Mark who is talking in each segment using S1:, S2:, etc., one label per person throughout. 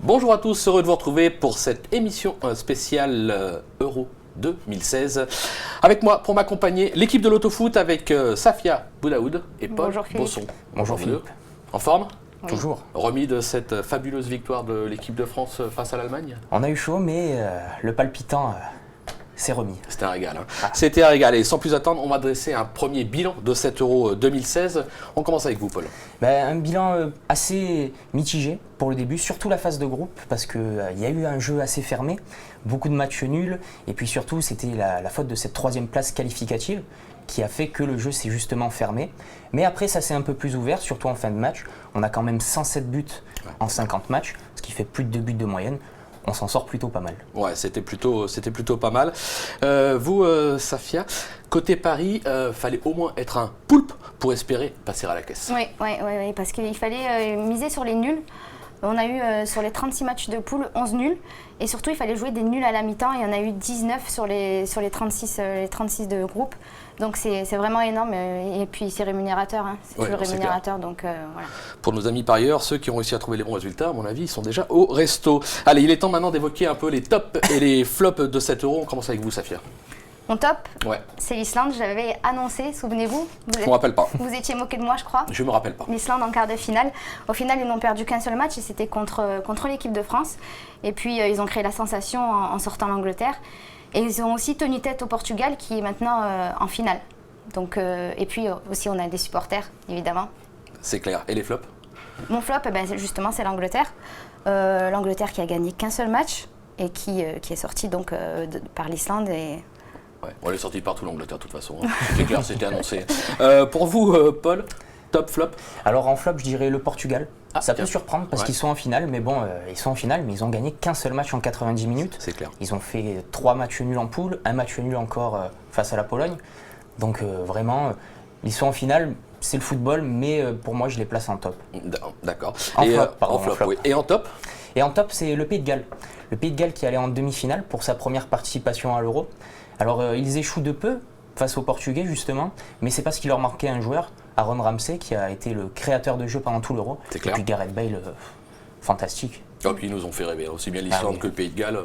S1: Bonjour à tous, heureux de vous retrouver pour cette émission spéciale Euro 2016. Avec moi pour m'accompagner l'équipe de l'Autofoot avec Safia Boudaoud et Paul Bosson.
S2: Bonjour Philippe.
S1: En forme ?
S2: Oui. Toujours.
S1: Remis de cette fabuleuse victoire de l'équipe de France face à l'Allemagne ?
S2: On a eu chaud, mais le palpitant s'est remis.
S1: C'était un régal. C'était un régal. Et sans plus attendre, on va dresser un premier bilan de cet Euro 2016. On commence avec vous, Paul.
S2: Un bilan assez mitigé pour le début, surtout la phase de groupe, parce qu'il y a eu un jeu assez fermé, beaucoup de matchs nuls, et puis surtout, c'était la faute de cette troisième place qualificative qui a fait que le jeu s'est justement fermé. Mais après, ça s'est un peu plus ouvert, surtout en fin de match. On a quand même 107 buts en 50 matchs, ce qui fait plus de 2 buts de moyenne. On s'en sort plutôt pas mal.
S1: Ouais, c'était plutôt pas mal. Vous, Safia, côté Paris, fallait au moins être un poulpe pour espérer passer à la caisse.
S3: Oui, parce qu'il fallait miser sur les nuls. On a eu sur les 36 matchs de poule 11 nuls. Et surtout, il fallait jouer des nuls à la mi-temps. Il y en a eu 19 sur les 36 de groupe. Donc c'est vraiment énorme. Et puis c'est rémunérateur. C'est toujours rémunérateur. Donc, voilà.
S1: Pour nos amis parieurs, ceux qui ont réussi à trouver les bons résultats, à mon avis, ils sont déjà au resto. Allez, il est temps maintenant d'évoquer un peu les tops et les flops de cet Euro. On commence avec vous, Safia.
S3: Mon top, c'est l'Islande. Je l'avais annoncé, souvenez-vous.
S1: Je ne me rappelle pas.
S3: Vous étiez moqué de moi, je crois.
S1: Je ne me rappelle pas.
S3: L'Islande en quart de finale. Au final, ils n'ont perdu qu'un seul match et c'était contre l'équipe de France. Et puis, ils ont créé la sensation en sortant l'Angleterre. Et ils ont aussi tenu tête au Portugal qui est maintenant en finale. Donc, et puis aussi, on a des supporters, évidemment.
S1: C'est clair. Et les flops ?
S3: Mon flop, justement, c'est l'Angleterre. L'Angleterre qui a gagné qu'un seul match et qui est sortie donc, par l'Islande.
S1: Ouais, on est sorti partout l'Angleterre de toute façon. C'est clair, c'était annoncé. Pour vous, Paul, top, flop ?
S2: Alors en flop, je dirais le Portugal. Ça peut surprendre parce qu'ils sont en finale, mais bon, ils sont en finale, mais ils ont gagné qu'un seul match en 90 minutes.
S1: C'est clair.
S2: Ils ont fait 3 matchs nuls en poule, un match nul encore face à la Pologne. Donc vraiment, ils sont en finale. C'est le football, mais pour moi, je les place en top.
S1: D'accord.
S2: En flop.
S1: Oui. Et en top ?
S2: Et en top, c'est le Pays de Galles. Le Pays de Galles qui allait en demi-finale pour sa première participation à l'Euro. Alors, ils échouent de peu face aux Portugais, justement, mais c'est parce qu'il leur manquait un joueur, Aaron Ramsey, qui a été le créateur de jeu pendant tout l'Euro.
S1: C'est clair.
S2: Et puis Gareth Bale, fantastique.
S1: Et puis ils nous ont fait rêver, aussi bien l'Islande que le Pays de Galles.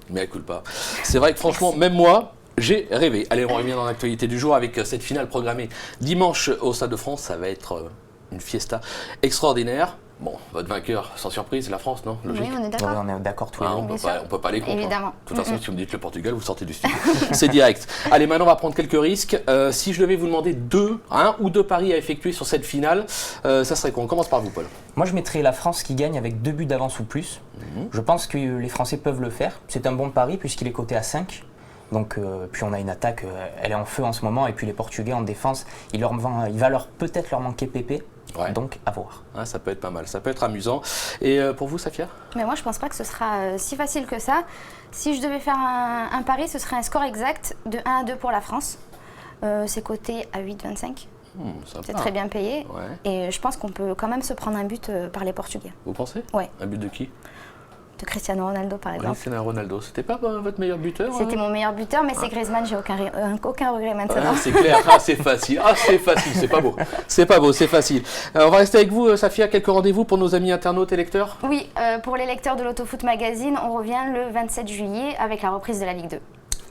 S1: Mais à culpa. C'est vrai que franchement, même moi, j'ai rêvé. Allez, on revient dans l'actualité du jour avec cette finale programmée dimanche au Stade de France. Ça va être une fiesta extraordinaire. Bon, votre vainqueur, sans surprise, la France, non ? Logique.
S3: Oui, on est d'accord.
S2: Ouais, on est d'accord tous les deux.
S1: On ne peut pas aller contre.
S3: Évidemment.
S1: De toute façon, si vous me dites le Portugal, vous sortez du studio. C'est direct. Allez, maintenant, on va prendre quelques risques. Si je devais vous demander un ou deux paris à effectuer sur cette finale, ça serait quoi ? On commence par vous, Paul.
S2: Moi, je mettrais la France qui gagne avec 2 buts d'avance ou plus. Je pense que les Français peuvent le faire. C'est un bon pari puisqu'il est coté à 5. Donc, puis on a une attaque, elle est en feu en ce moment. Et puis les Portugais en défense, il va peut-être leur manquer Pépé. Ouais. Donc, à voir.
S1: Ah, ça peut être pas mal, ça peut être amusant. Et pour vous, Safia ?
S3: Mais moi, je pense pas que ce sera si facile que ça. Si je devais faire un pari, ce serait un score exact de 1-2 pour la France. C'est coté à 8,25. C'est très bien payé. Ouais. Et je pense qu'on peut quand même se prendre un but par les Portugais.
S1: Vous pensez ?
S3: Ouais.
S1: Un but de qui ?
S3: De Cristiano Ronaldo, par exemple.
S1: Cristiano Ronaldo, c'était pas votre meilleur buteur ?
S3: C'était mon meilleur buteur, mais c'est Griezmann, j'ai aucun regret maintenant.
S1: C'est clair, c'est facile. C'est pas beau. C'est facile. On va rester avec vous, Safia, quelques rendez-vous pour nos amis internautes et lecteurs ?
S3: Oui, pour les lecteurs de l'Autofoot Magazine, on revient le 27 juillet avec la reprise de la Ligue 2.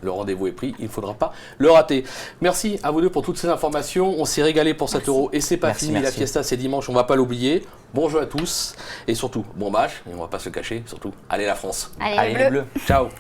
S1: Le rendez-vous est pris, il ne faudra pas le rater. Merci à vous deux pour toutes ces informations. On s'est régalé pour cet Euro et c'est pas fini. La fiesta, c'est dimanche, on ne va pas l'oublier. Bon jeu à tous et surtout, bon match. Et on ne va pas se cacher, surtout, allez la France.
S3: Allez les bleus.
S1: Ciao.